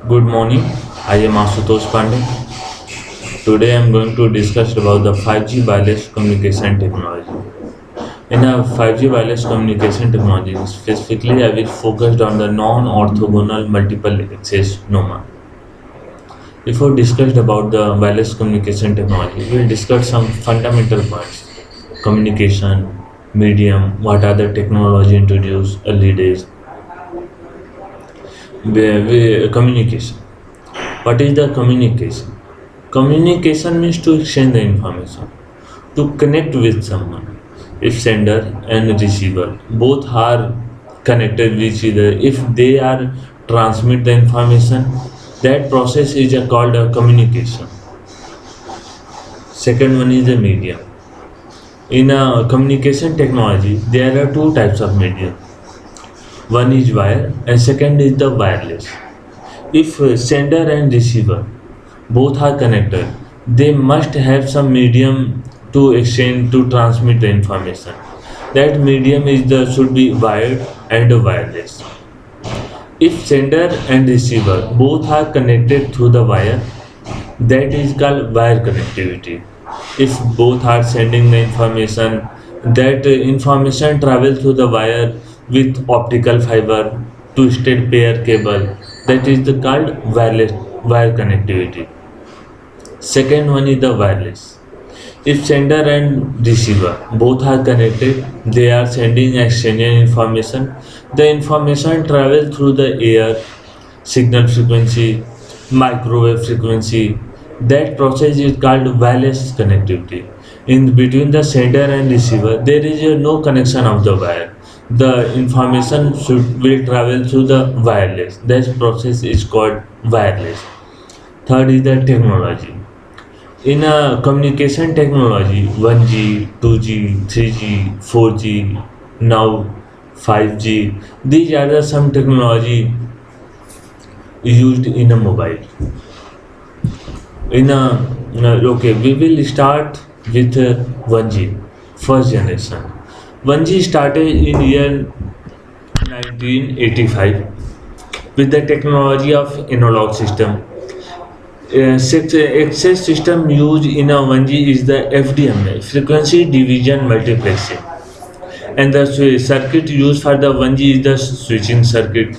Good morning. I am Asutosh Pandey. Today I am going to discuss about the 5G wireless communication technology. In a 5G wireless communication technology, specifically I will focus on the non-orthogonal multiple access NOMA. Before discussed about the wireless communication technology, we will discuss some fundamental points. Communication, medium, what are the technology introduced early days, communication. What is the communication? Communication means to exchange the information, to connect with someone. If sender and receiver both are connected with each other, if they are transmit the information, that process is called a communication. Second one is the medium. In a communication technology, there are two types of medium. One is wire and second is the wireless. If sender and receiver both are connected, they must have some medium to exchange to transmit the information. That medium is the should be wired and wireless. If sender and receiver both are connected through the wire, that is called wire connectivity. If both are sending the information, that information travels through the wire with optical fiber to state pair cable. That is the called wireless wire connectivity. Second one is the wireless. If sender and receiver both are connected, they are sending exchanging information. The information travels through the air, signal frequency, microwave frequency. That process is called wireless connectivity. In between the sender and receiver, there is no connection of the wire. The information will travel through the wireless. That process is called wireless. Third is the technology. In a communication technology, 1G, 2G, 3G, 4G, now 5G, these are the some technology used in a mobile. Okay, we will start with 1G, first generation. 1G started in year 1985 with the technology of analog system. Access system used in a 1G is the FDMA, frequency division multiplexing, and the circuit used for the 1G is the switching circuit.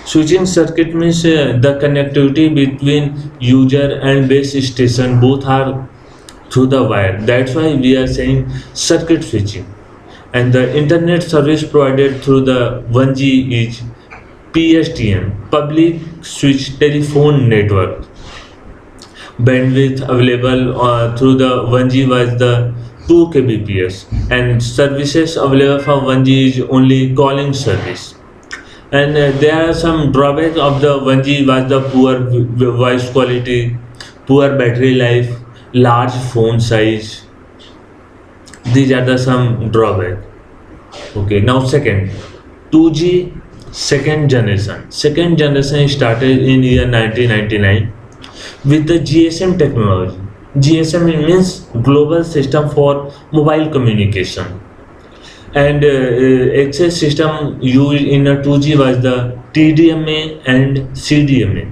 Switching circuit means the connectivity between user and base station both are through the wire. That's why we are saying circuit switching. And the internet service provided through the 1G is PSTN, Public Switch Telephone Network. Bandwidth available through the 1G was the 2 kbps, and services available for 1G is only calling service. And there are some drawbacks of the 1G was the poor voice quality, poor battery life, large phone size. These are the some drawbacks. Okay, now second, 2G second generation. Second generation started in year 1999 with the GSM technology. GSM means Global System for Mobile Communication, and access system used in a 2G was the TDMA and CDMA.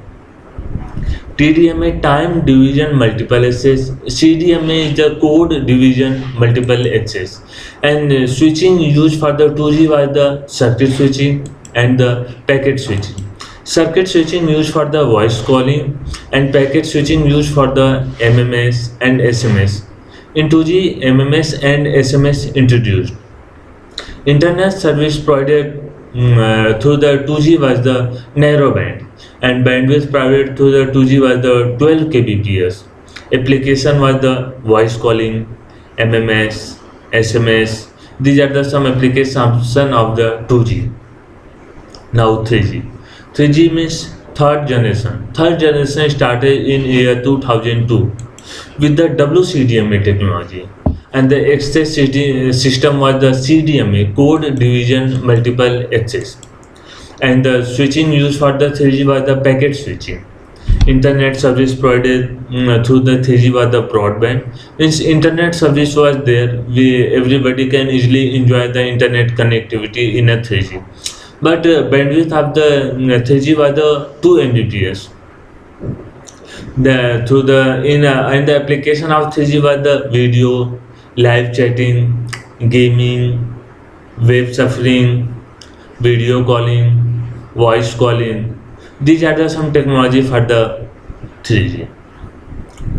TDMA time division multiple access, CDMA is the code division multiple access, and switching used for the 2G was the circuit switching and the packet switching. Circuit switching used for the voice calling and packet switching used for the MMS and SMS. In 2G, MMS and SMS introduced. Internet service provided through the 2G was the narrow band, and bandwidth provided through the 2G was the 12 kbps. Application was the voice calling, MMS, SMS. These are the some applications of the 2G. Now 3G. 3G means third generation. Third generation started in year 2002 with the WCDMA technology, and the access system was the CDMA, code division multiple access, and the switching used for the 3G was the packet switching. Internet service provided through the 3G was the broadband. Means internet service was there, we everybody can easily enjoy the internet connectivity in a 3G, but bandwidth of the 3G was the 2 Mbps. Through the in the application of 3G was the video, live chatting, gaming, web surfing, video calling, voice calling. These are the some technology for the 3G.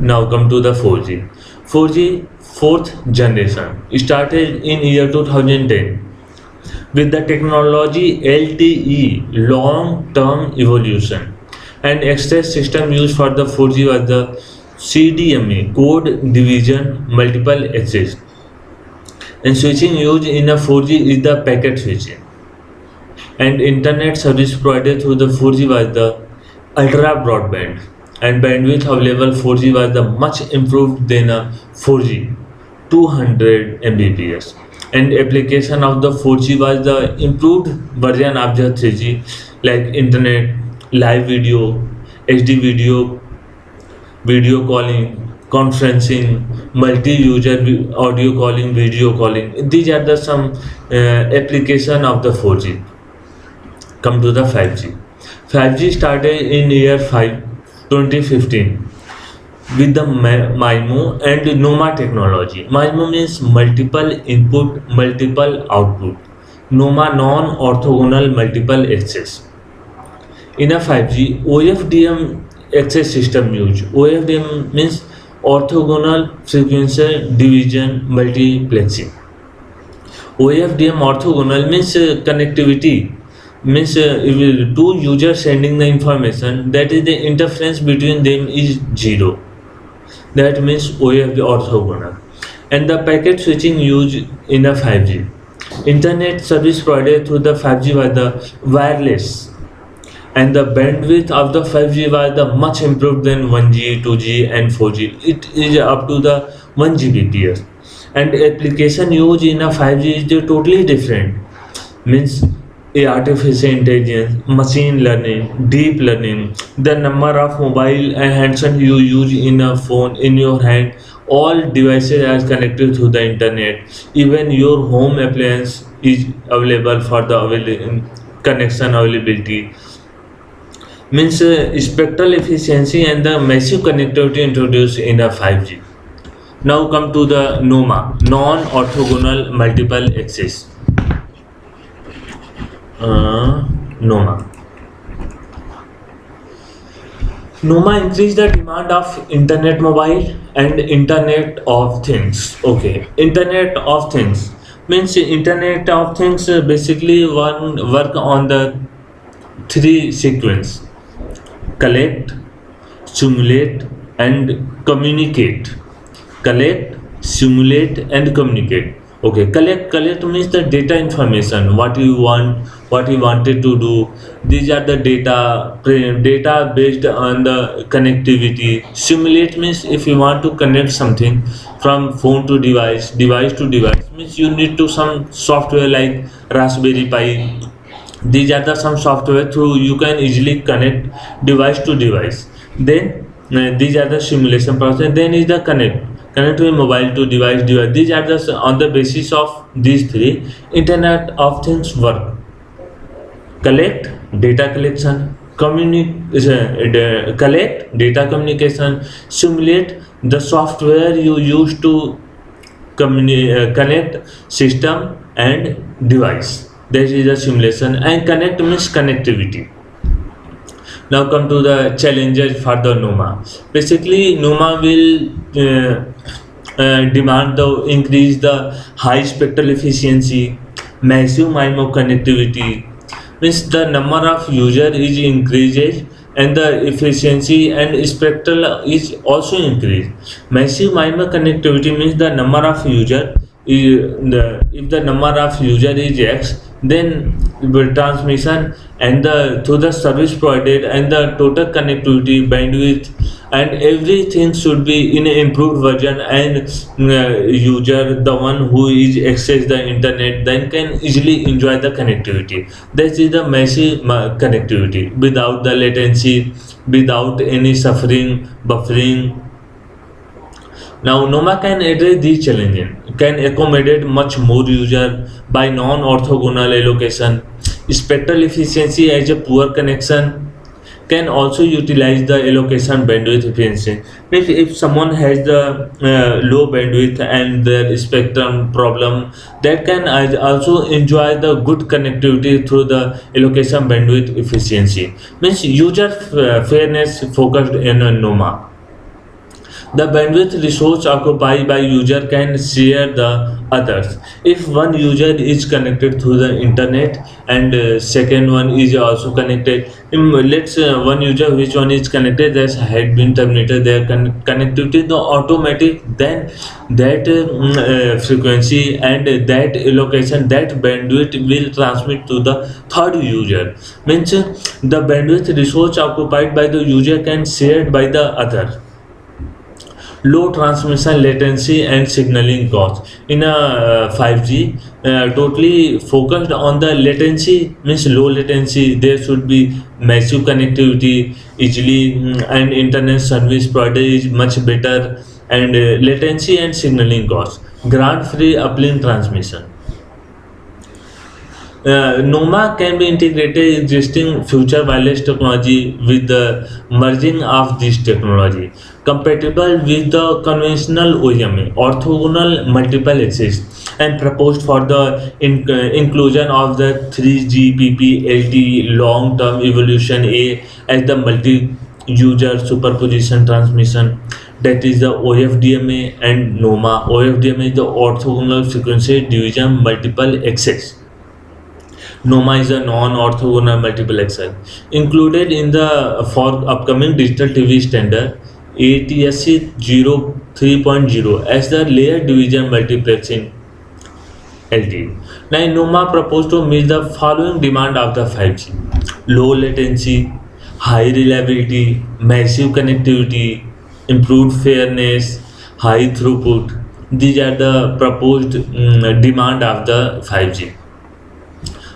Now come to the 4G. 4G fourth generation started in year 2010 with the technology LTE, long term evolution, and access system used for the 4G was the CDMA, code division multiple access, and switching used in a 4G is the packet switching, and internet service provided through the 4G was the ultra broadband, and bandwidth available 4G was the much improved than a 4G 200 Mbps, and application of the 4G was the improved version of the 3G like internet, live video, HD video, video calling, conferencing, multi-user audio calling, video calling. These are the some application of the 4G. Come to the 5G. 5G started in year 5, 2015 with the MIMO and NOMA technology. MIMO means multiple input, multiple output. NOMA non-orthogonal multiple access. In a 5G, OFDM access system used. OFDM means orthogonal frequency division multiplexing. OFDM orthogonal means connectivity, means if two users sending the information, that is the interference between them is zero. That means OFD orthogonal. And the packet switching used in a 5G. Internet service provided through the 5G was the wireless, and the bandwidth of the 5G was the much improved than 1G, 2G, and 4G. It is up to the 1 Gbps. And application used in a 5G is totally different. Means artificial intelligence, machine learning, deep learning, the number of mobile and handset you use in a phone in your hand, all devices are connected to the internet. Even your home appliance is available for the connection availability. Means spectral efficiency and the massive connectivity introduced in a 5G. Now come to the NOMA, non-orthogonal multiple access. NOMA. NOMA increase the demand of internet mobile and internet of things. Okay, internet of things means internet of things basically one work on the three sequence: collect, simulate, and communicate. Collect, simulate, and communicate. Okay, collect means the data information, what you want, what you wanted to do. These are the data based on the connectivity. Simulate means if you want to connect something from phone to device, device to device, means you need to some software like Raspberry Pi. These are the some software through you can easily connect device to device. Then these are the simulation process. Then is the connect to a mobile to device. These are the on the basis of these three internet of things work: collect, data collection, collect, data communication, simulate, the software you use to connect system and device. That is a simulation. And connect means connectivity. Now come to the challenges for the NOMA. Basically, NOMA will demand the increase the high spectral efficiency, massive MIMO connectivity. Means the number of user is increases and the efficiency and spectral is also increased. Massive MIMO connectivity means the number of user is if the number of user is X, then the transmission and the to the service provided and the total connectivity bandwidth and everything should be in an improved version, and user the one who is access the internet then can easily enjoy the connectivity. That is the massive connectivity without the latency, without any suffering buffering. Now, NOMA can address these challenges, can accommodate much more user by non-orthogonal allocation, spectral efficiency as a poor connection, can also utilize the allocation bandwidth efficiency. If someone has the low bandwidth and their spectrum problem, that can also enjoy the good connectivity through the allocation bandwidth efficiency. Means user fairness focused in NOMA. The bandwidth resource occupied by user can share the others. If one user is connected through the internet and second one is also connected, let's one user which one is connected that had been terminated their connectivity, the automatic then that frequency and that allocation, that bandwidth will transmit to the third user. Means the bandwidth resource occupied by the user can shared by the other. Low transmission latency and signaling cost in a 5G totally focused on the latency. Means low latency, there should be massive connectivity easily, and internet service provider is much better, and latency and signaling cost, grant free uplink transmission. NOMA can be integrated existing future wireless technology with the merging of this technology, compatible with the conventional OEM, orthogonal multiple access, and proposed for the inclusion of the 3GPP LTE long-term evolution A as the multi-user superposition transmission. That is the OFDMA and NOMA. OFDMA is the orthogonal frequency division multiple access. NOMA is a non-orthogonal multiple access included in the for upcoming digital TV standard ATSC 03.0 as the layer division multiplexing LTE. Now, NOMA proposed to meet the following demand of the 5G: low latency, high reliability, massive connectivity, improved fairness, high throughput. These are the proposed demand of the 5G.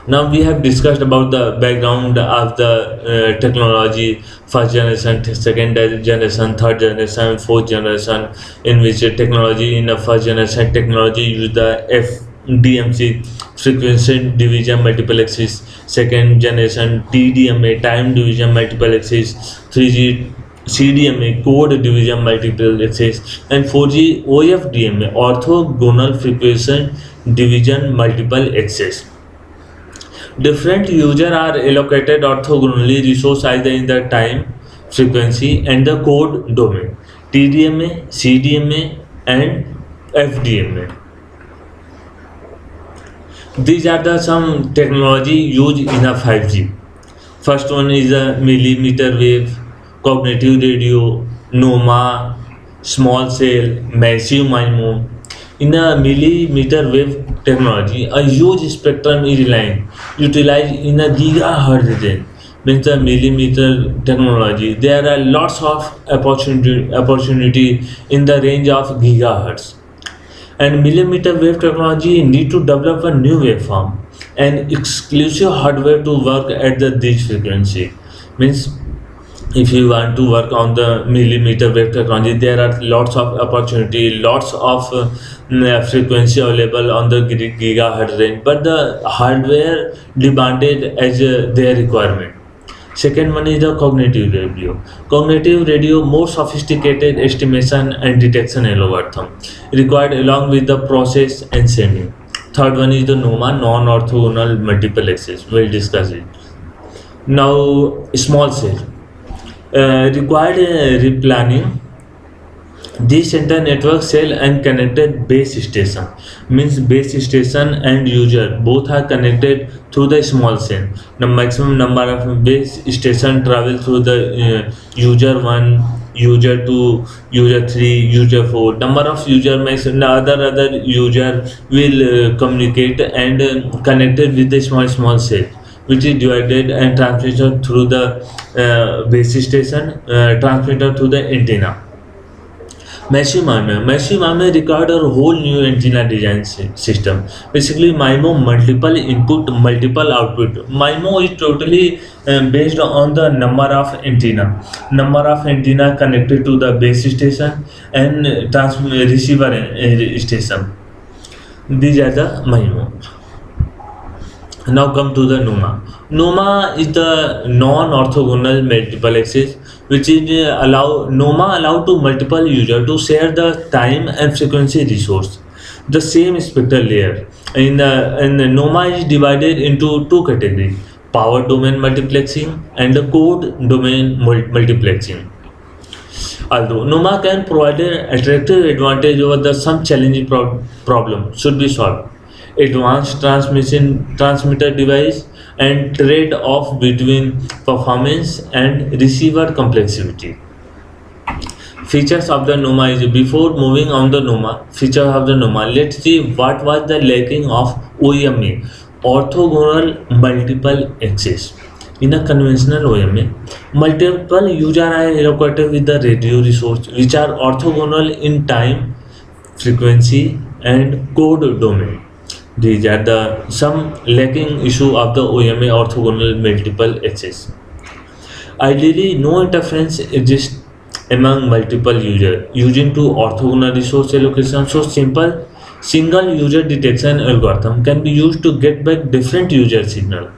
Now we have discussed about the background of the technology: first generation, second generation, third generation, fourth generation. In which technology in the first generation technology use the FDMC, frequency division multiple access. Second generation TDMA, time division multiple access. 3G CDMA, code division multiple access, and 4G OFDMA, orthogonal frequency division multiple access. Different users are allocated orthogonally resource either in the time, frequency, and the code domain: TDMA, CDMA, and FDMA. These are the some technology used in a 5G. First one is a millimeter wave, cognitive radio, NOMA, small cell, massive MIMO. In a millimeter wave technology, a huge spectrum is utilized in a gigahertz range. Means the millimeter technology, there are lots of opportunity in the range of gigahertz. And millimeter wave technology need to develop a new waveform and exclusive hardware to work at this frequency. Means if you want to work on the millimeter wave technology, there are lots of opportunity, lots of frequency available on the gigahertz range, but the hardware demanded as their requirement. Second one is the cognitive radio. Cognitive radio, more sophisticated estimation and detection algorithm required along with the process and sending. Third one is the NOMA, non-orthogonal multiple access. We'll discuss it. Now, small cell required replanning. This center network cell and connected base station. Means base station and user both are connected through the small cell. The maximum number of base station travel through the user 1, user 2, user 3, user 4. Number of user makes the other user will communicate and connected with the small cell, which is divided and transmitted through the base station, transmitter through the antenna. Massive MIMO required a whole new antenna design system. Basically, MIMO, multiple input, multiple output. MIMO is totally based on the number of antenna connected to the base station and receiver station. These are the MIMO. Now come to the NOMA. NOMA is the non-orthogonal multiple access, which is allow to multiple user to share the time and frequency resource, the same spectral layer. In the NOMA is divided into two categories: power domain multiplexing and the code domain multiplexing. Although NOMA can provide an attractive advantage over the some challenging problem should be solved. Advanced transmission transmitter device and trade-off between performance and receiver complexity. Features of the NOMA is before moving on the NOMA. Feature of the NOMA. Let's see what was the lacking of OMA, orthogonal multiple access. In a conventional OMA, multiple users are allocated with the radio resource which are orthogonal in time, frequency, and code domain. These are the some lacking issue of the OMA orthogonal multiple access. Ideally, no interference exists among multiple users using two orthogonal resource allocation. So simple single user detection algorithm can be used to get back different user signal.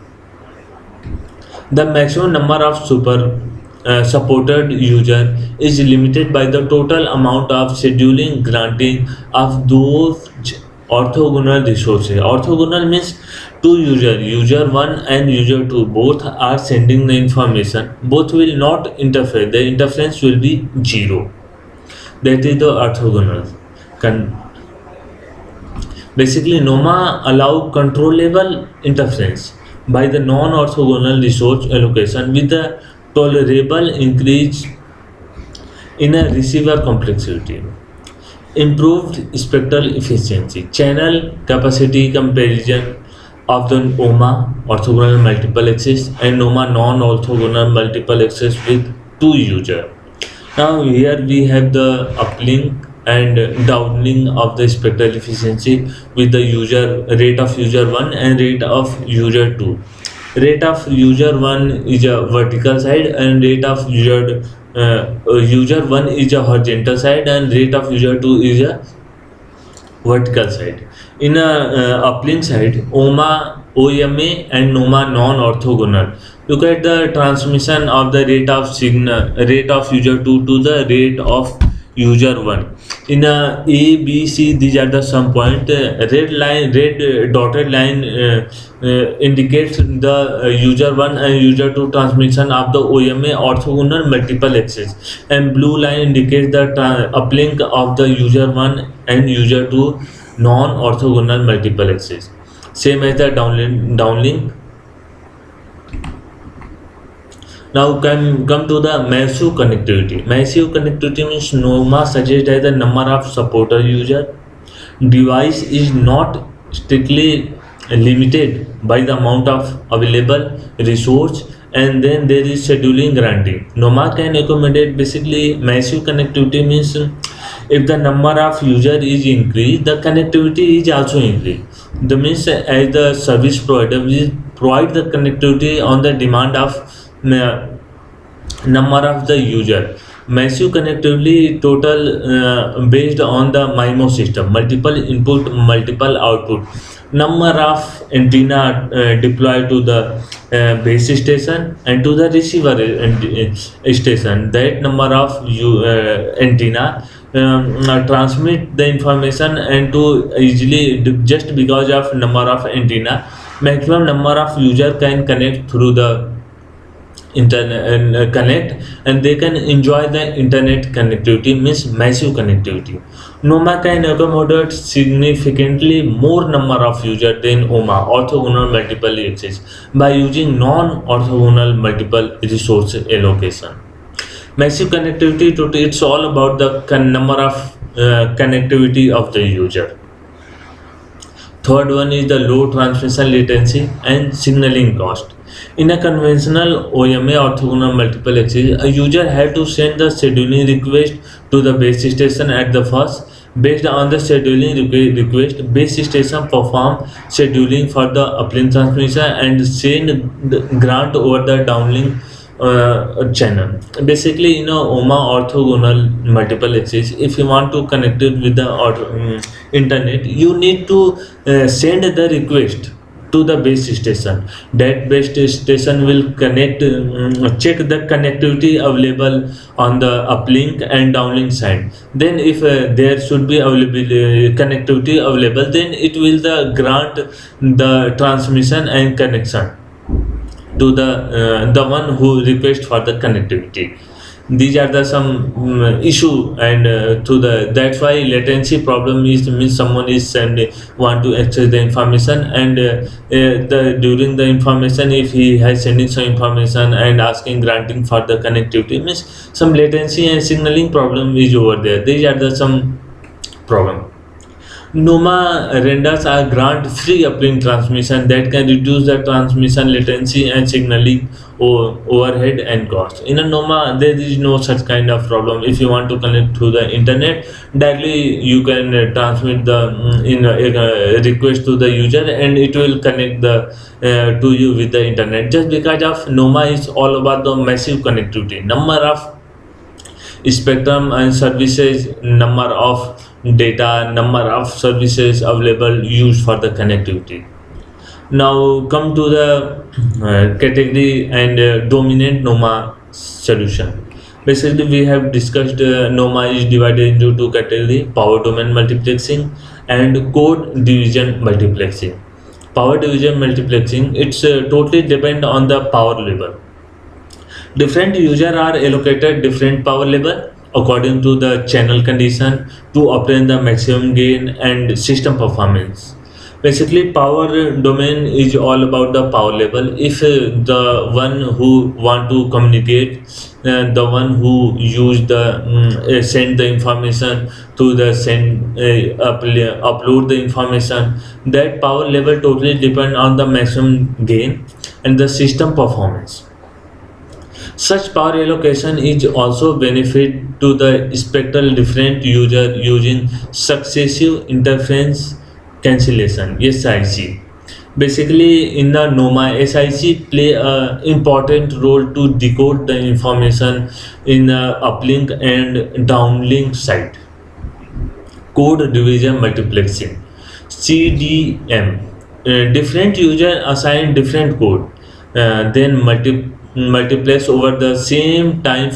The maximum number of supported user is limited by the total amount of scheduling granting of those orthogonal resources. Orthogonal means two user 1 and user 2 both are sending the information. Both will not interfere. The interference will be zero. That is the orthogonal. Con- Basically, NOMA allow controllable interference by the non-orthogonal resource allocation with a tolerable increase in a receiver complexity. Improved spectral efficiency, channel capacity comparison of the OMA orthogonal multiple access and NOMA non-orthogonal multiple access with two user. Now here we have the uplink and downlink of the spectral efficiency with the user rate of user 1 and rate of user 2. Rate of user 1 is a vertical side and rate of user 1 is a horizontal side and rate of user 2 is a vertical side. In a uplink side, OMA and NOMA non-orthogonal. Look at the transmission of the rate of user 2 to the rate of user 1. In A, B, C, these are the some point. Red dotted line indicates the user 1 and user 2 transmission of the OMA orthogonal multiple access, and blue line indicates the uplink of the user 1 and user 2 non-orthogonal multiple access. Same as the downlink. Now come to the massive connectivity. Massive connectivity means NOMA suggests that the number of supporter user device is not strictly limited by the amount of available resource, and then there is scheduling granting. NOMA can accommodate basically massive connectivity means if the number of user is increased, the connectivity is also increased. The means as the service provider will provide the connectivity on the demand of number of the user. Massive connectivity total based on the MIMO system, multiple input, multiple output. Number of antenna deployed to the base station and to the receiver station. That number of antenna transmit the information and to easily just because of number of antenna, maximum number of user can connect through the internet and connect, and they can enjoy the internet connectivity means massive connectivity. NOMA can accommodate significantly more number of users than OMA orthogonal multiple access by using non-orthogonal multiple resource allocation. Massive connectivity it's all about the number of connectivity of the user. Third one is the low transmission latency and signaling cost. In a conventional OMA orthogonal multiple access, a user had to send the scheduling request to the base station at the first. Based on the scheduling request, base station perform scheduling for the uplink transmission and send the grant over the downlink channel. Basically, OMA orthogonal multiple access, if you want to connect it with the internet, you need to send the request to the base station. That base station will check the connectivity available on the uplink and downlink side. Then if there should be connectivity available, then it will grant the transmission and connection to the one who request for the connectivity. These are the some issue, and to the that's why latency problem is means someone is sending want to access the information, and the during the information, if he has sending some information and asking granting for the connectivity, means some latency and signaling problem is over there. These are the some problem. Noma renders a grant free uplink transmission that can reduce the transmission latency and signaling overhead and cost. In a Noma, there is no such kind of problem. If you want to connect to the internet, directly you can transmit the request to the user, and it will connect the to you with the internet. Just because of Noma is all about the massive connectivity, number of spectrum and services, number of data, number of services available used for the connectivity. Now come to the category and dominant Noma solution. Basically, we have discussed Noma is divided into two categories: power domain multiplexing and code division multiplexing. Power division multiplexing, it's totally depend on the power level. Different users are allocated different power level according to the channel condition to obtain the maximum gain and system performance. Basically, power domain is all about the power level. If the one who want to communicate, the one who use the send the information to the upload the information, that power level totally depend on the maximum gain and the system performance. Such power allocation is also benefit to the spectral different user using successive interference cancellation. Basically, in the Noma, SIC play a important role to decode the information in the uplink and downlink side. Code division multiplexing (CDM). Different user assign different code, then multiplex over the same time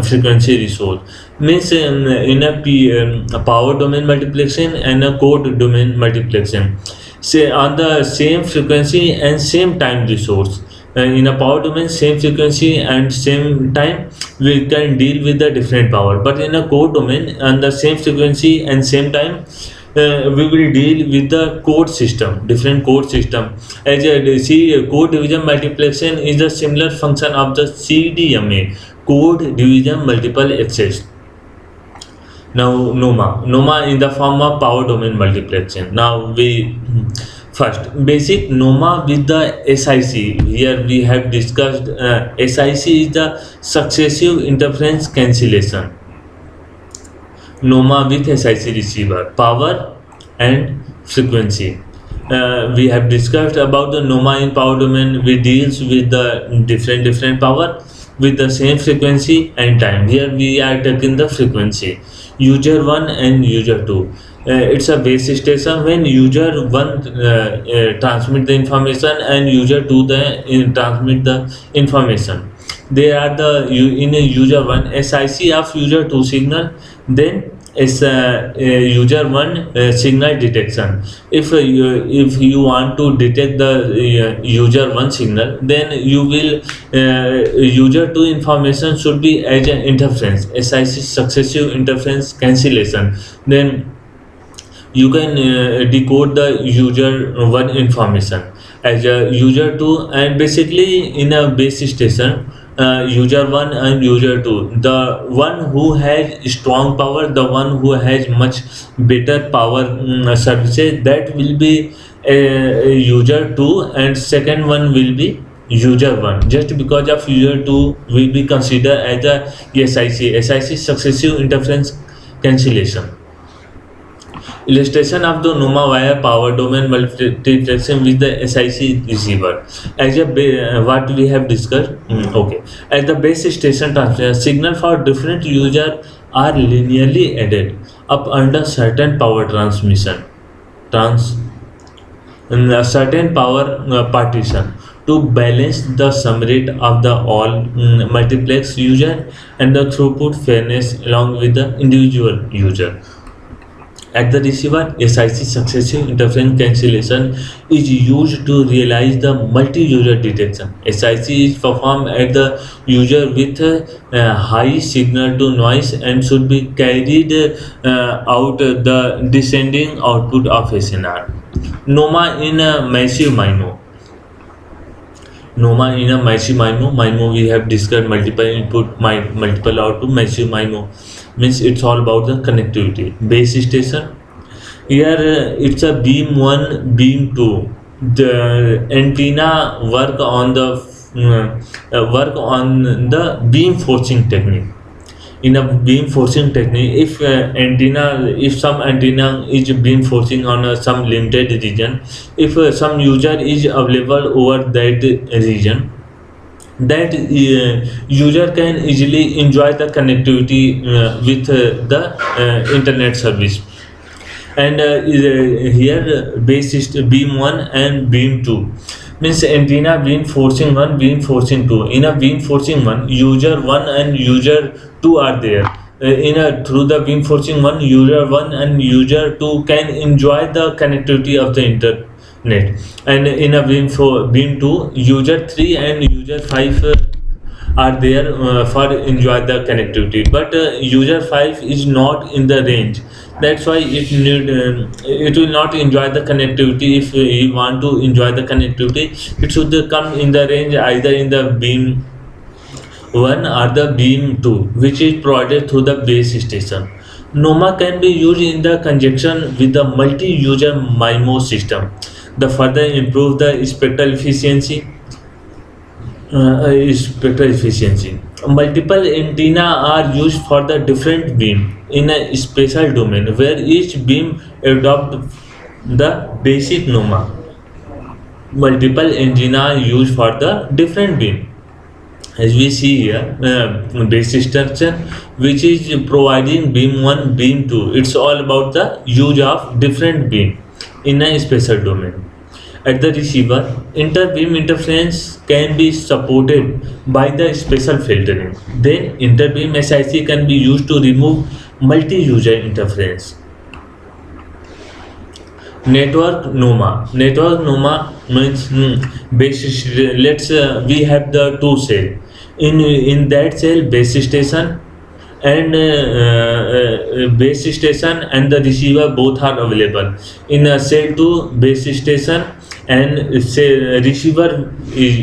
frequency resource. Means in a power domain multiplexing and a code domain multiplexing, say on the same frequency and same time resource. In a power domain, same frequency and same time, we can deal with the different power. But in a code domain, and the same frequency and same time, we will deal with the code system, different code system. As a see, code division multiplexing is a similar function of the CDMA, code division multiple access. Now Noma in the form of power domain multiplexing. Now we first basic Noma with the SIC. Here we have discussed SIC is the successive interference cancellation. Noma with SIC receiver, power and frequency. We have discussed about the Noma in power domain. We deals with the different power with the same frequency and time. Here we are taking the frequency. User 1 and user 2. It's a base station. When user 1 transmit the information and user 2 transmit the information, they are the in a user 1 SIC of user 2 signal, then is user 1 signal detection. If you want to detect the user 1 signal, then you will user 2 information should be as an interference, SIC successive interference cancellation. Then you can decode the user 1 information as a user 2, and basically in a base station, user 1 and user 2, the one who has strong power, the one who has much better power services, that will be user 2, and second one will be user 1. Just because of user 2 will be considered as a SIC successive interference cancellation. Illustration of the Noma via power domain multiplexing with the SIC receiver. As what we have discussed, okay. As the base station transmission, signal for different user are linearly added up under certain power transmission. a certain power partition to balance the sum rate of the all multiplex user and the throughput fairness along with the individual user. At the receiver, SIC successive interference cancellation is used to realize the multi-user detection. SIC is performed at the user with high signal to noise and should be carried out the descending output of SNR. NOMA in a massive MIMO. NOMA in a massive MIMO we have discussed multiple input, multiple output. Massive MIMO means it's all about the connectivity. Base station. Here it's a beam 1, beam 2. The antenna work on the beam forcing technique. In a beam forcing technique, if some antenna is beam forcing on some limited region, if some user is available over that region, that user can easily enjoy the connectivity with the internet service. And here base is beam 1 and beam 2 means antenna beam forcing 1, beam forcing 2. In a beam forcing 1, user 1 and user 2 are there. Through the beam forcing 1, user 1 and user 2 can enjoy the connectivity of the internet. And in a beam 2, user 3 and user 5 are there for enjoy the connectivity, but user 5 is not in the range. That's why it will not enjoy the connectivity. If you want to enjoy the connectivity, it should come in the range either in the beam 1 or the beam 2, which is provided through the base station. NOMA can be used in the conjunction with the multi-user MIMO system. The further improve the spectral efficiency. Multiple antenna are used for the different beam in a spatial domain where each beam adopt the basic NOMA. Multiple antenna are used for the different beam. As we see here, base station which is providing beam 1, beam 2. It's all about the use of different beam in a spatial domain. At the receiver, inter-beam interference can be supported by the special filtering. Then inter-beam SIC can be used to remove multi-user interference. Network NOMA means base. We have the two cell. In that cell, base station and base station and the receiver both are available. In a cell 2, base station and say receiver is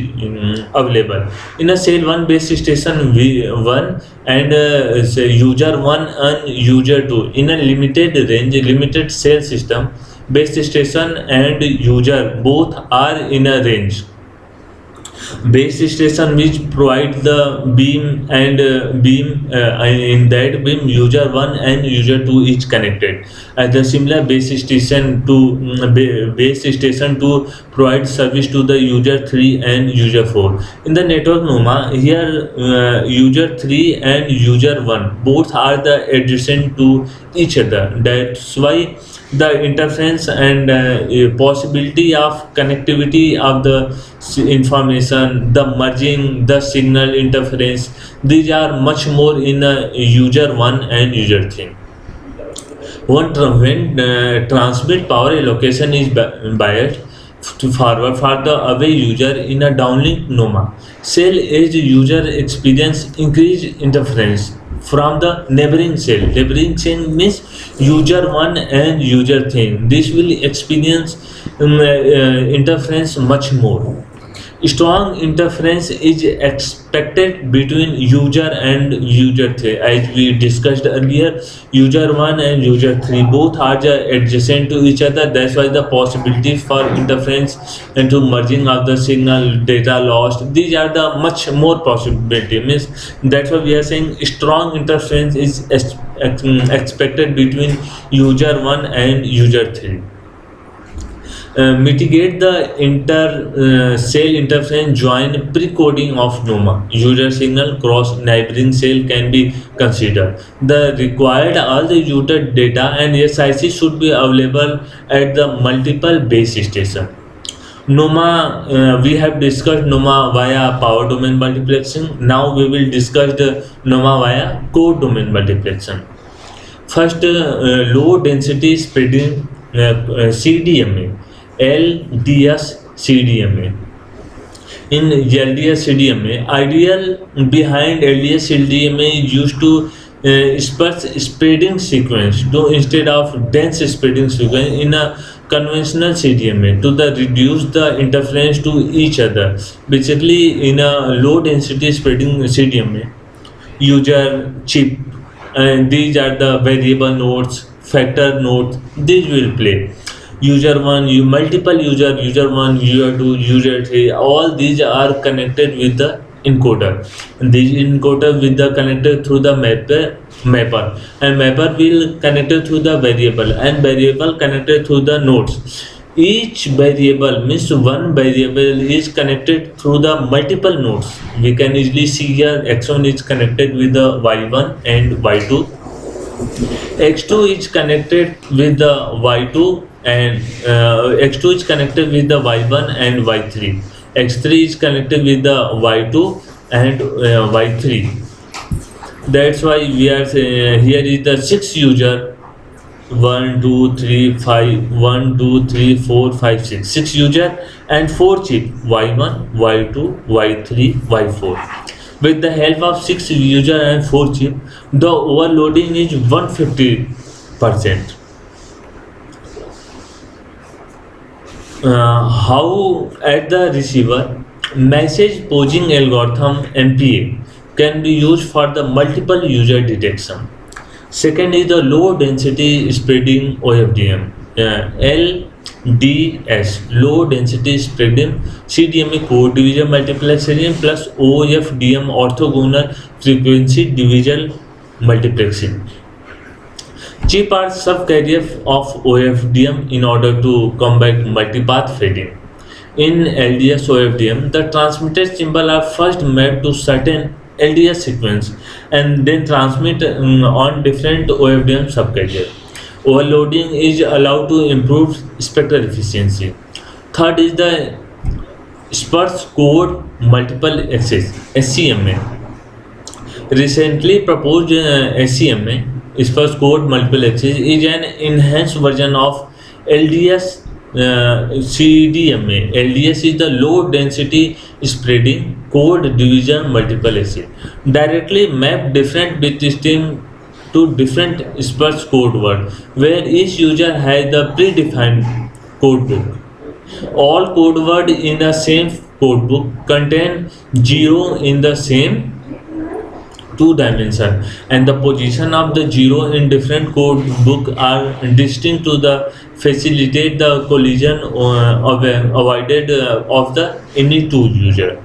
available. In a cell 1, base station V1 and say user 1 and user 2. In a limited range, limited cell system, base station and user both are in a range. Base station which provide the beam and in that beam user 1 and user 2 is connected. As the similar base station to provide service to the user 3 and user 4. In the network NOMA, here user 3 and user 1 both are the adjacent to each other. That's why the interference and possibility of connectivity of the information, the merging, the signal interference, these are much more in user 1 and user 3. When transmit power allocation is biased to forward for the away user in a downlink NOMA, cell edge user experience increased interference from the neighboring cell. Neighboring cell means user 1 and user 3. This will experience interference much more. Strong interference is expected between user and user 3. As we discussed earlier, user 1 and user 3 both are adjacent to each other. That's why the possibility for interference into merging of the signal, data lost, these are the much more possibility. Means that's why we are saying strong interference is expected between user 1 and user 3. mitigate the cell interference join pre-coding of NOMA. User signal cross neighboring cell can be considered. The required all the user data and SIC should be available at the multiple base station. NOMA, we have discussed NOMA via power domain multiplexing. Now we will discuss the NOMA via code domain multiplexing. First, low density spreading CDMA, LDS CDMA. In LDS CDMA, ideal behind LDS CDMA is used to spreading sequence to instead of dense spreading sequence in a conventional CDMA to the reduce the interference to each other. Basically, in a low density spreading CDMA, user chip and these are the variable nodes, factor nodes, these will play. User 1, you multiple user 1, user 2, user 3, all these are connected with the encoder. And these encoder with the connected through the mapper, and mapper will connected through the variable, and variable connected through the nodes. Each variable means one variable is connected through the multiple nodes. We can easily see here x1 is connected with the y1 and y2, x2 is connected with the y2 and x2 is connected with the y1 and y3, x3 is connected with the y2 and y3. That's why we are here is the 6 user 1 2 3 5 1 2 3 4 5 6 6 user and 4 chip y1 y2 y3 y4. With the help of 6 user and 4 chip, the overloading is 150%. How at the receiver, message posing algorithm MPA can be used for the multiple user detection. Second is the low density spreading OFDM, LDS, low density spreading CDMA code division multiplexing plus OFDM orthogonal frequency division multiplexing. Chip are subcarrier of OFDM in order to combat multipath fading. In LDS OFDM, the transmitted symbol are first mapped to certain LDS sequence and then transmit on different OFDM subcarrier. Overloading is allowed to improve spectral efficiency. Third is the sparse code multiple access SCMA. Recently proposed SCMA, sparse code multiple access, is an enhanced version of LDS CDMA. LDS is the low density spreading code division multiple access. Directly map different bit stream to different sparse code word where each user has the predefined code book. All code word in the same code book contain 0 in the same two dimension, and the position of the 0 in different code book are distinct to the facilitate the collision avoided of the any two user.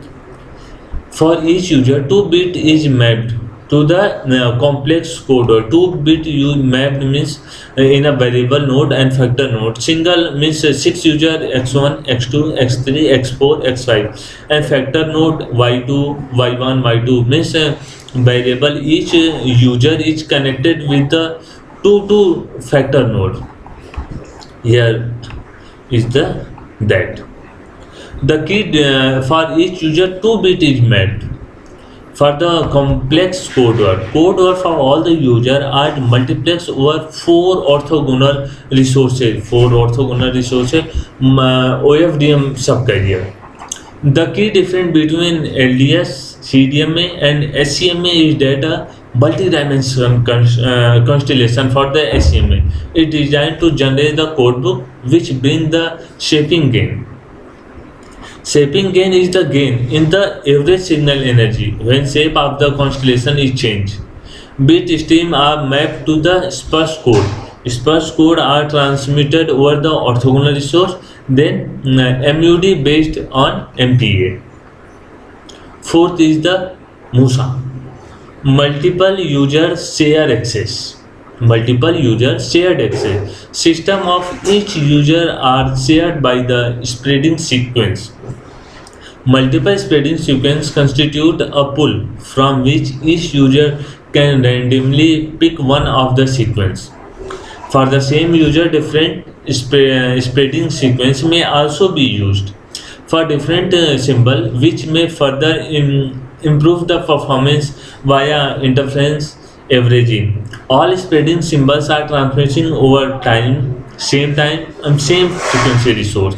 For each user, 2 bit is mapped to the complex code, or 2 bit you mapped means in a variable node and factor node. Single means 6 user x1 x2 x3 x4 x5, and factor node y2 y1 y2 means variable each user is connected with the 2 factor node. Here is the that the key for each user 2 bit is mapped. For the complex code word for all the user are multiplexed over 4 orthogonal resources. OFDM subcarrier. The key difference between LDS, CDMA and SCMA is that a multi-dimensional constellation for the SCMA is designed to generate the codebook which brings the shaping gain. Shaping gain is the gain in the average signal energy when shape of the constellation is changed. Bit stream are mapped to the sparse code. Sparse code are transmitted over the orthogonal resource, then MUD based on MPA. Fourth is the MUSA, multiple user share access. multiple user shared access. System of each user are shared by the spreading sequence. Multiple spreading sequences constitute a pool from which each user can randomly pick one of the sequence. For the same user, different spreading sequence may also be used for different symbol, which may further improve the performance via interference averaging. All spreading symbols are transmitting over time, and same frequency resource.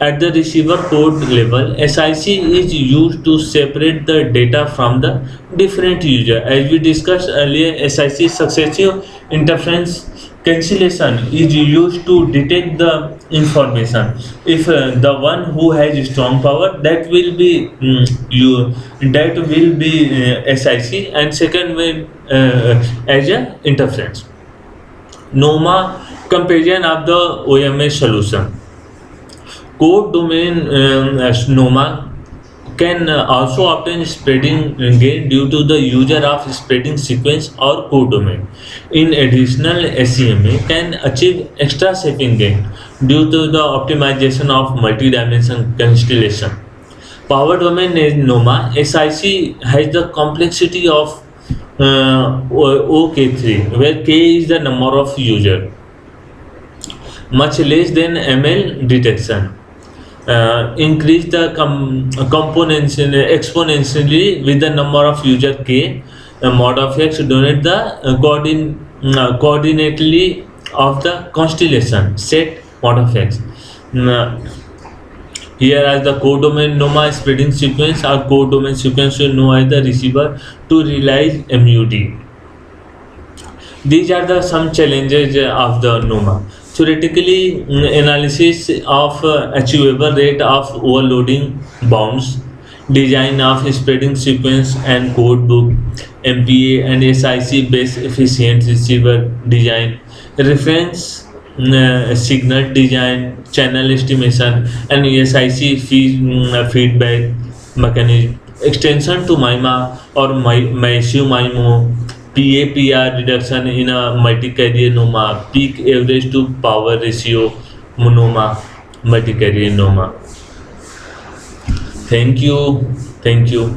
At the receiver code level, SIC is used to separate the data from the different user. As we discussed earlier, SIC successive interference cancellation is used to detect the information. If the one who has strong power, that will be SIC, and second will as a interference. NOMA comparison of the OMS solution. Code domain NOMA can also obtain spreading gain due to the user of spreading sequence or code domain. In additional, SCMA can achieve extra shaping gain due to the optimization of multi-dimension constellation. Power domain is NOMA. SIC has the complexity of OK3, where K is the number of user, much less than ML detection. Increase the components exponentially with the number of user k. Mod of x donate the coordinately of the constellation set mod of x. Here as the codomain NOMA spreading sequence or codomain sequence will know as the receiver to realize MUD. These are the some challenges of the NOMA. Theoretically, analysis of achievable rate of overloading bounds, design of spreading sequence and code book, MPA and SIC based efficient receiver design, reference signal design, channel estimation, and SIC feedback mechanism, extension to MIMA or massive MIMO, PAPR reduction in a multi-carrier NOMA, peak average to power ratio NOMA, multi-carrier NOMA. Thank you. Thank you.